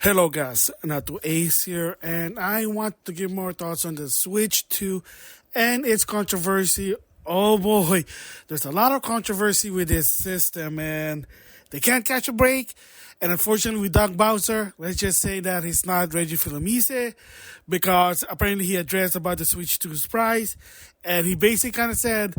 Hello guys, NautoAis here, and I want to give more thoughts on the Switch 2 and its controversy. Oh boy, there's a lot of controversy with this system, and they can't catch a break. And unfortunately, with Doug Bowser, let's just say that he's not Reggie Fils-Aimé, because apparently he addressed about the Switch 2's price, and he basically kind of said,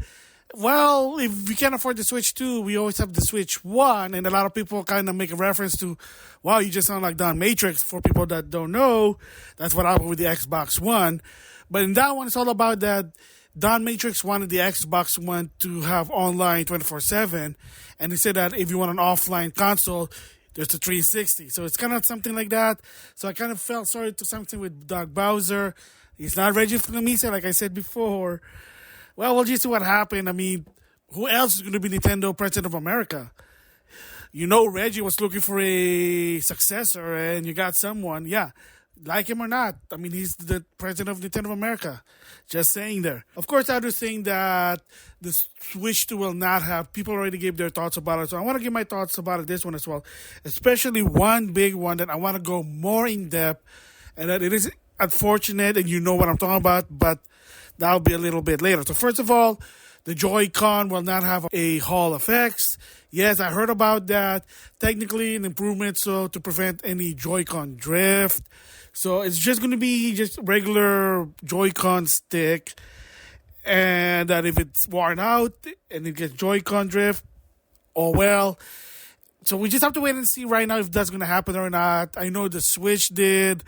well, if we can't afford the Switch 2, we always have the Switch 1. And a lot of people kind of make a reference to, wow, you just sound like Don Matrix. For people that don't know, that's what happened with the Xbox One. But in that one, it's all about that Don Matrix wanted the Xbox One to have online 24/7. And he said that if you want an offline console, there's the 360. So it's kind of something like that. So I kind of felt sorry to something with Doug Bowser. He's not Reggie Fils-Aimé, like I said before. Well, we'll just see what happened. I mean, who else is going to be Nintendo President of America? You know, Reggie was looking for a successor, and you got someone. Yeah, like him or not. I mean, he's the President of Nintendo of America. Just saying there. Of course, others saying that the Switch 2 will not have. People already gave their thoughts about it. So I want to give my thoughts about this one as well. Especially one big one that I want to go more in depth. And that it is unfortunate, and you know what I'm talking about, but that'll be a little bit later. So first of all, the Joy-Con will not have a Hall effects. Yes, I heard about that. Technically, an improvement so to prevent any Joy-Con drift. So it's just going to be just regular Joy-Con stick. And that if it's worn out and it gets Joy-Con drift, oh well. So we just have to wait and see right now if that's going to happen or not. I know the Switch did.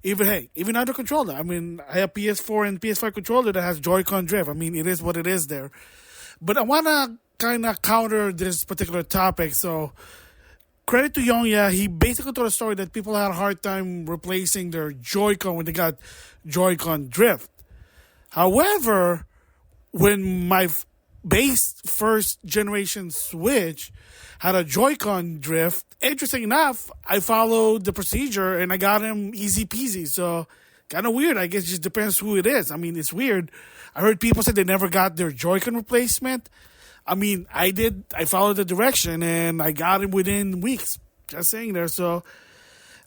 Even other controller. I mean, I have PS4 and PS5 controller that has Joy-Con drift. I mean, it is what it is there. But I want to kind of counter this particular topic. So, credit to Yonya. He basically told a story that people had a hard time replacing their Joy-Con when they got Joy-Con drift. However, when my base first generation Switch had a Joy-Con drift, interesting enough, I followed the procedure and I got him easy peasy. So, kind of weird. I guess it just depends who it is. I mean, it's weird. I heard people say they never got their Joy-Con replacement. I mean, I did. I followed the direction and I got him within weeks. Just saying there. So,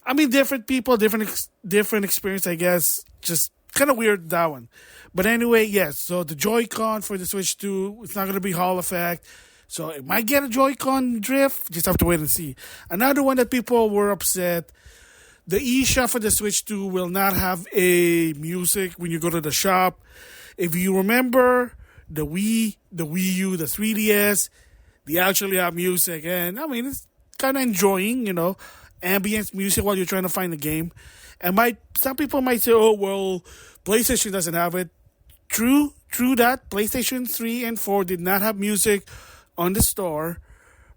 I mean, different people, different experience, I guess. Just kind of weird, that one. But anyway, yes. So, the Joy-Con for the Switch 2, it's not going to be Hall effect. So it might get a Joy-Con drift. Just have to wait and see. Another one that people were upset. The eShop for the Switch 2 will not have a music when you go to the shop. If you remember the Wii U, the 3DS, they actually have music. And I mean, it's kind of enjoying, ambience music while you're trying to find the game. And some people might say, oh, well, PlayStation doesn't have it. True that. PlayStation 3 and 4 did not have music on the store.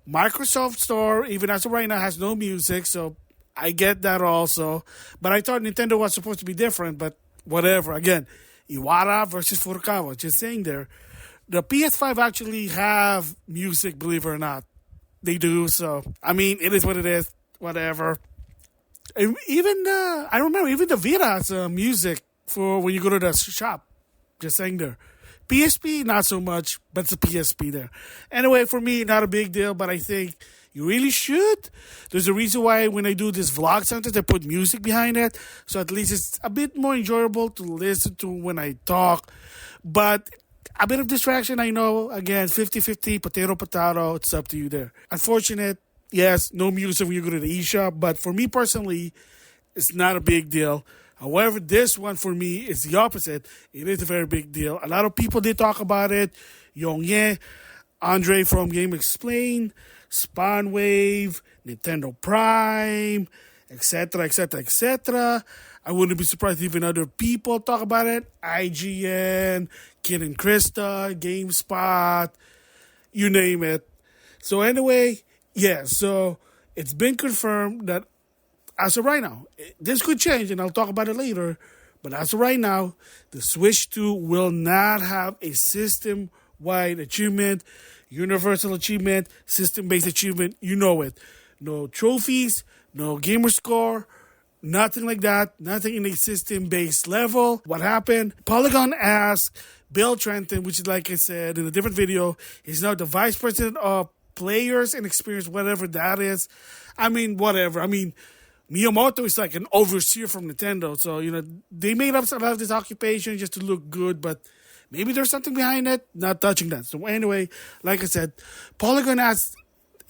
Microsoft Store, even as of right now, has no music, so I get that also. But I thought Nintendo was supposed to be different, but whatever. Again, Iwata versus Furukawa, just saying there. The PS5 actually have music, believe it or not. They do, so, I mean, it is what it is, whatever. And even, I remember, even the Vita has music for when you go to the shop, just saying there. PSP, not so much, but it's a PSP there. Anyway, for me, not a big deal, but I think you really should. There's a reason why when I do this vlog, sometimes I put music behind it, so at least it's a bit more enjoyable to listen to when I talk. But a bit of distraction, I know. Again, 50-50, potato, it's up to you there. Unfortunate, yes, no music when you go to the eShop, but for me personally, it's not a big deal. However, this one for me is the opposite. It is a very big deal. A lot of people did talk about it. Yongye, Andre from Game Explain, Spawnwave, Nintendo Prime, etc., etc., etc. I wouldn't be surprised if even other people talk about it. IGN, Kid and Krista, GameSpot, you name it. So anyway, yeah, so it's been confirmed that as of right now, this could change, and I'll talk about it later, but as of right now, the Switch 2 will not have a system-wide achievement, universal achievement, system-based achievement, you know it. No trophies, no gamer score, nothing like that, nothing in a system-based level. What happened? Polygon asked Bill Trenton, which is like I said in a different video, he's now the Vice President of Players and Experience, whatever that is. I mean, whatever. I mean, Miyamoto is like an overseer from Nintendo. So, they made up a lot of this occupation just to look good, but maybe there's something behind it. Not touching that. So anyway, like I said, Polygon asked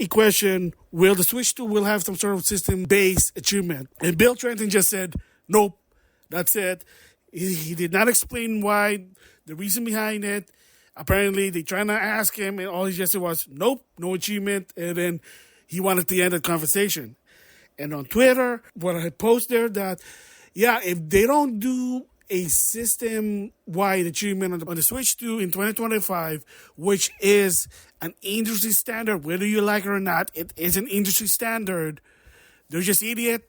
a question, will the Switch 2 will have some sort of system-based achievement? And Bill Trenton just said, nope, that's it. He did not explain why, the reason behind it. Apparently, they tried to ask him, and all he just said was, nope, no achievement. And then he wanted to end the conversation. And on Twitter, what I post there that, if they don't do a system-wide achievement on the Switch 2 in 2025, which is an industry standard, whether you like it or not, it is an industry standard. They're just idiot.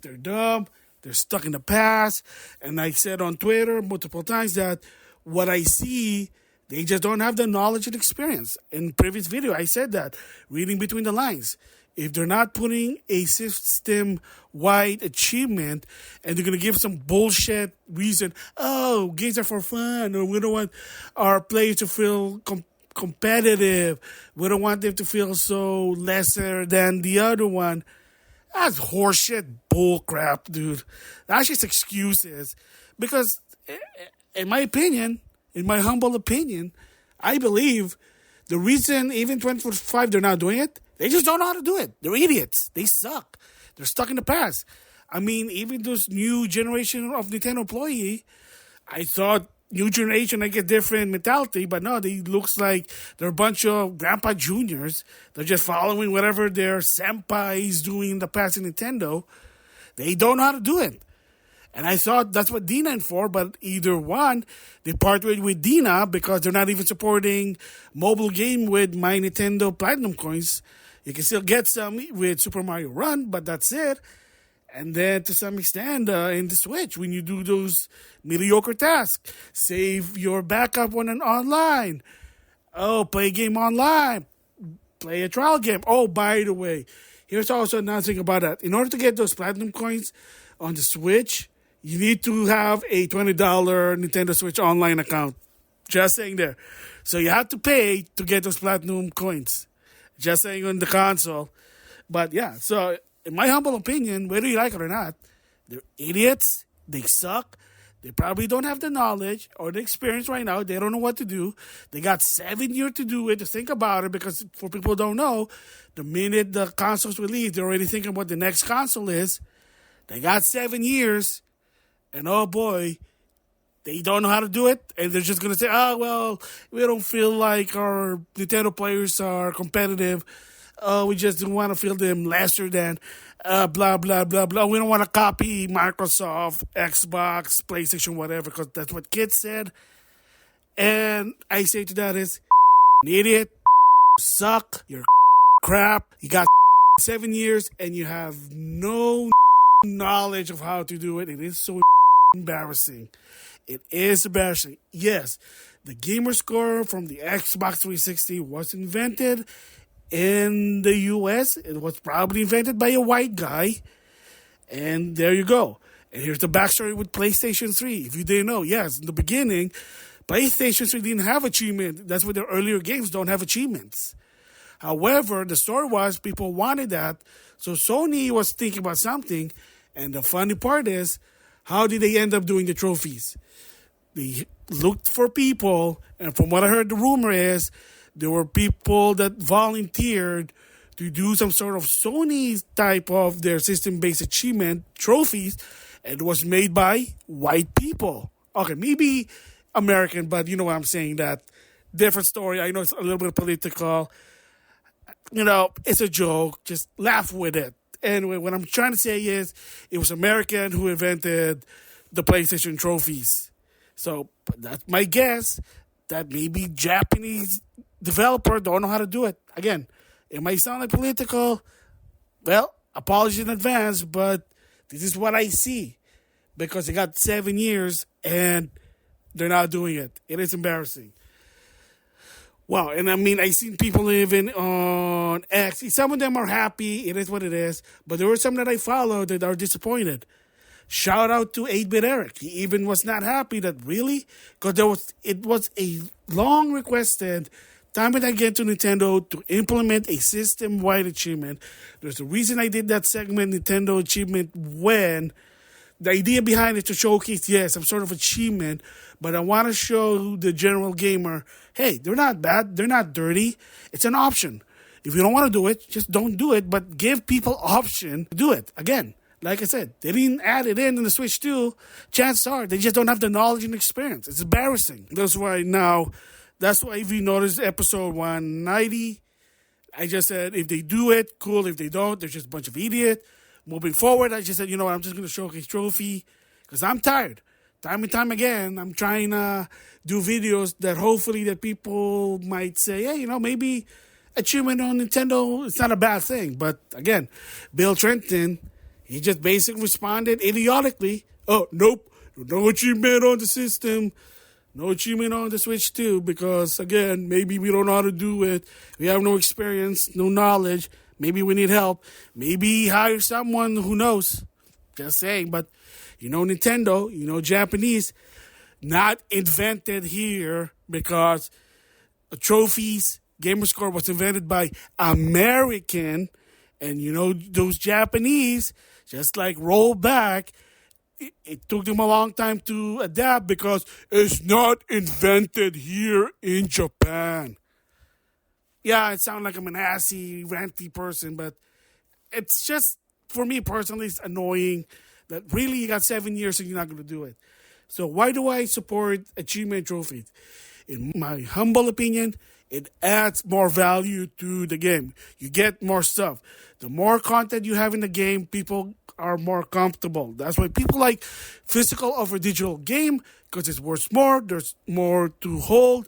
They're dumb. They're stuck in the past. And I said on Twitter multiple times that what I see, they just don't have the knowledge and experience. In previous video, I said that, reading between the lines. If they're not putting a system-wide achievement and they're going to give some bullshit reason, games are for fun, or we don't want our players to feel competitive, we don't want them to feel so lesser than the other one. That's horseshit bullcrap, dude. That's just excuses. Because, in my opinion, in my humble opinion, I believe the reason even 2045 they're not doing it, they just don't know how to do it. They're idiots. They suck. They're stuck in the past. I mean, even those new generation of Nintendo employee, I thought new generation I get different mentality, but no, they looks like they're a bunch of grandpa juniors. They're just following whatever their senpai is doing in the past in Nintendo. They don't know how to do it. And I thought that's what Dina in for, but either one, they part with Dina because they're not even supporting mobile game with My Nintendo Platinum Coins. You can still get some with Super Mario Run, but that's it. And then to some extent, in the Switch, when you do those mediocre tasks, save your backup on an online. Play a game online. Play a trial game. By the way, here's also another thing about that. In order to get those Platinum Coins on the Switch, you need to have a $20 Nintendo Switch online account. Just saying there. So you have to pay to get those Platinum Coins. Just saying on the console. But so in my humble opinion, whether you like it or not, they're idiots. They suck. They probably don't have the knowledge or the experience right now. They don't know what to do. They got 7 years to do it, to think about it, because for people who don't know, the minute the console's released, they're already thinking what the next console is. They got 7 years, and oh boy, they don't know how to do it, and they're just going to say, we don't feel like our Nintendo players are competitive. We just don't want to feel them lesser than blah, blah, blah, blah. We don't want to copy Microsoft, Xbox, PlayStation, whatever, because that's what kids said. And I say to that is, an idiot, suck, you're crap, you got 7 years, and you have no knowledge of how to do it. It is so embarrassing. It is embarrassing. Yes, the gamer score from the Xbox 360 was invented in the US. It was probably invented by a white guy. And there you go. And here's the backstory with PlayStation 3. If you didn't know, yes, in the beginning, PlayStation 3 didn't have achievement. That's why their earlier games don't have achievements. However, the story was people wanted that. So Sony was thinking about something. And the funny part is, how did they end up doing the trophies? They looked for people, and from what I heard, the rumor is there were people that volunteered to do some sort of Sony type of their system-based achievement trophies, and it was made by white people. Okay, maybe American, but you know what I'm saying, that different story. I know it's a little bit political. It's a joke. Just laugh with it. Anyway, what I'm trying to say is it was American who invented the PlayStation trophies. So that's my guess, that maybe Japanese developer don't know how to do it. Again, it might sound like political. Well, apologies in advance, but this is what I see. Because they got 7 years and they're not doing it. It is embarrassing. Wow, and I mean, I seen people even on X. Some of them are happy. It is what it is. But there were some that I followed that are disappointed. Shout out to 8-Bit Eric. He even was not happy that really, because it was a long requested time and again to Nintendo to implement a system-wide achievement. There's a reason I did that segment, Nintendo Achievement, when the idea behind it to showcase, yes, some sort of achievement, but I want to show the general gamer, hey, they're not bad, they're not dirty. It's an option. If you don't want to do it, just don't do it, but give people option to do it. Again, like I said, they didn't add it in the Switch 2. Chances are they just don't have the knowledge and experience. It's embarrassing. That's why if you notice episode 190, I just said if they do it, cool. If they don't, they're just a bunch of idiots. Moving forward, I just said, you know what, I'm just going to showcase trophy because I'm tired. Time and time again, I'm trying to do videos that hopefully that people might say, hey, maybe achievement on Nintendo, it's not a bad thing. But again, Bill Trenton, he just basically responded idiotically. Oh, nope, no achievement on the system. No achievement on the Switch 2 because, again, maybe we don't know how to do it. We have no experience, no knowledge. Maybe we need help. Maybe hire someone who knows. Just saying. But, Nintendo, Japanese, not invented here because trophies, Gamerscore was invented by American. And, those Japanese just like roll back. It took them a long time to adapt because it's not invented here in Japan. Yeah, it sounds like I'm an assy, ranty person, but it's just, for me personally, it's annoying that really you got 7 years and you're not going to do it. So why do I support achievement trophies? In my humble opinion, it adds more value to the game. You get more stuff. The more content you have in the game, people are more comfortable. That's why people like physical over digital game because it's worth more. There's more to hold.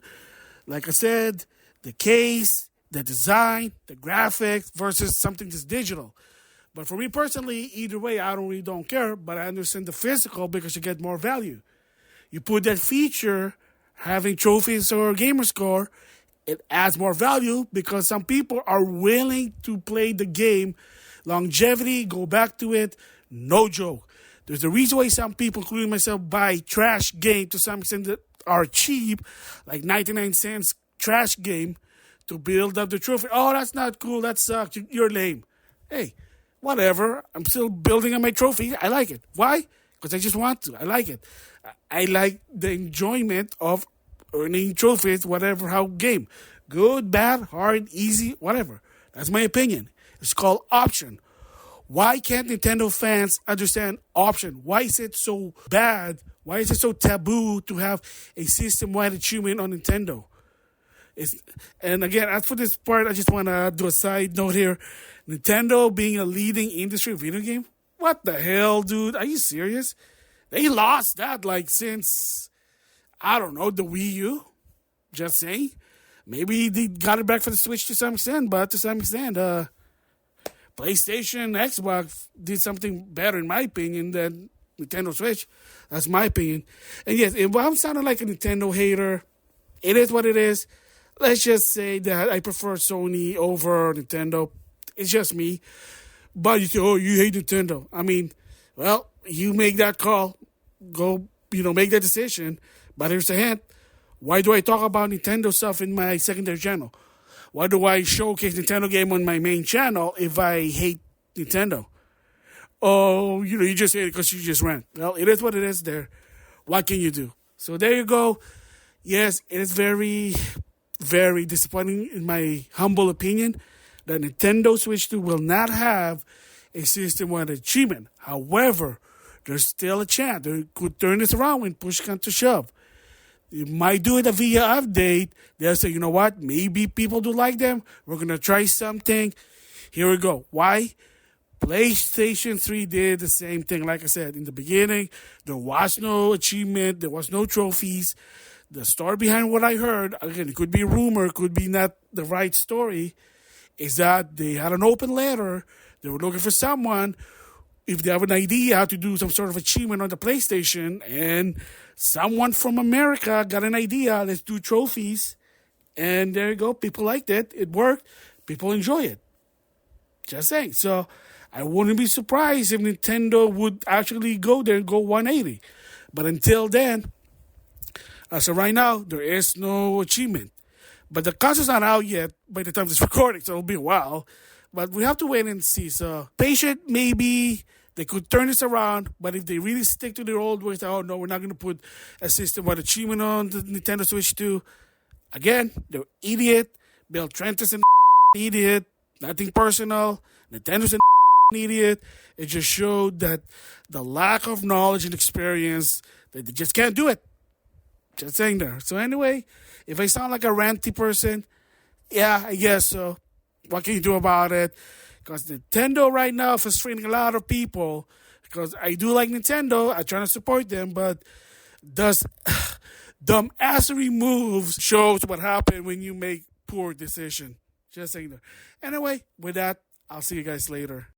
Like I said, the case, the design, the graphics versus something that's digital. But for me personally, either way, I don't care. But I understand the physical because you get more value. You put that feature, having trophies or gamer score, it adds more value because some people are willing to play the game. Longevity, go back to it, no joke. There's a reason why some people, including myself, buy trash games to some extent that are cheap, like 99 cents trash game to build up the trophy. Oh, that's not cool, that sucks, you're lame. Hey, whatever, I'm still building on my trophy. I like it. Why? Because I just want to. I like it. I like the enjoyment of earning trophies, whatever, how game. Good, bad, hard, easy, whatever. That's my opinion. It's called option. Why can't Nintendo fans understand option? Why is it so bad? Why is it so taboo to have a system-wide achievement on Nintendo? And again, as for this part, I just want to do a side note here. Nintendo being a leading industry video game? What the hell, dude? Are you serious? They lost that since, I don't know, the Wii U. Just saying. Maybe they got it back for the Switch to some extent, but to some extent, PlayStation, Xbox did something better, in my opinion, than Nintendo Switch. That's my opinion. And yes, if I'm sounding like a Nintendo hater, it is what it is. Let's just say that I prefer Sony over Nintendo. It's just me. But you say, oh, you hate Nintendo. I mean, well, you make that call. Go, make that decision. But here's a hint. Why do I talk about Nintendo stuff in my secondary channel? Why do I showcase Nintendo game on my main channel if I hate Nintendo? Oh, you just hate it because you just ran. Well, it is what it is there. What can you do? So there you go. Yes, it is very, very disappointing in my humble opinion that Nintendo Switch 2 will not have a system-wide achievement. However, there's still a chance. They could turn this around when push comes to shove. They might do it via update. They'll say, you know what? Maybe people do like them. We're going to try something. Here we go. Why? PlayStation 3 did the same thing. Like I said, in the beginning, there was no achievement. There was no trophies. The story behind what I heard, again, it could be a rumor, it could be not the right story, is that they had an open letter. They were looking for someone, if they have an idea how to do some sort of achievement on the PlayStation, and someone from America got an idea, let's do trophies. And there you go. People liked it. It worked. People enjoy it. Just saying. So I wouldn't be surprised if Nintendo would actually go there and go 180. But until then, as of right now, there is no achievement. But the console's not out yet by the time this recording, so it'll be a while. But we have to wait and see. So patient, maybe they could turn this around. But if they really stick to their old ways, oh no, we're not going to put a system with achievement on the Nintendo Switch 2. Again, they're idiot. Bill Trent is an idiot. Nothing personal. Nintendo's an idiot. It just showed that the lack of knowledge and experience, that they just can't do it. Just saying there. So anyway, if I sound like a ranty person, yeah, I guess so. What can you do about it? Because Nintendo right now is frustrating a lot of people. Because I do like Nintendo. I try to support them. But does dumbassery moves shows what happened when you make poor decision. Just saying that. Anyway, with that, I'll see you guys later.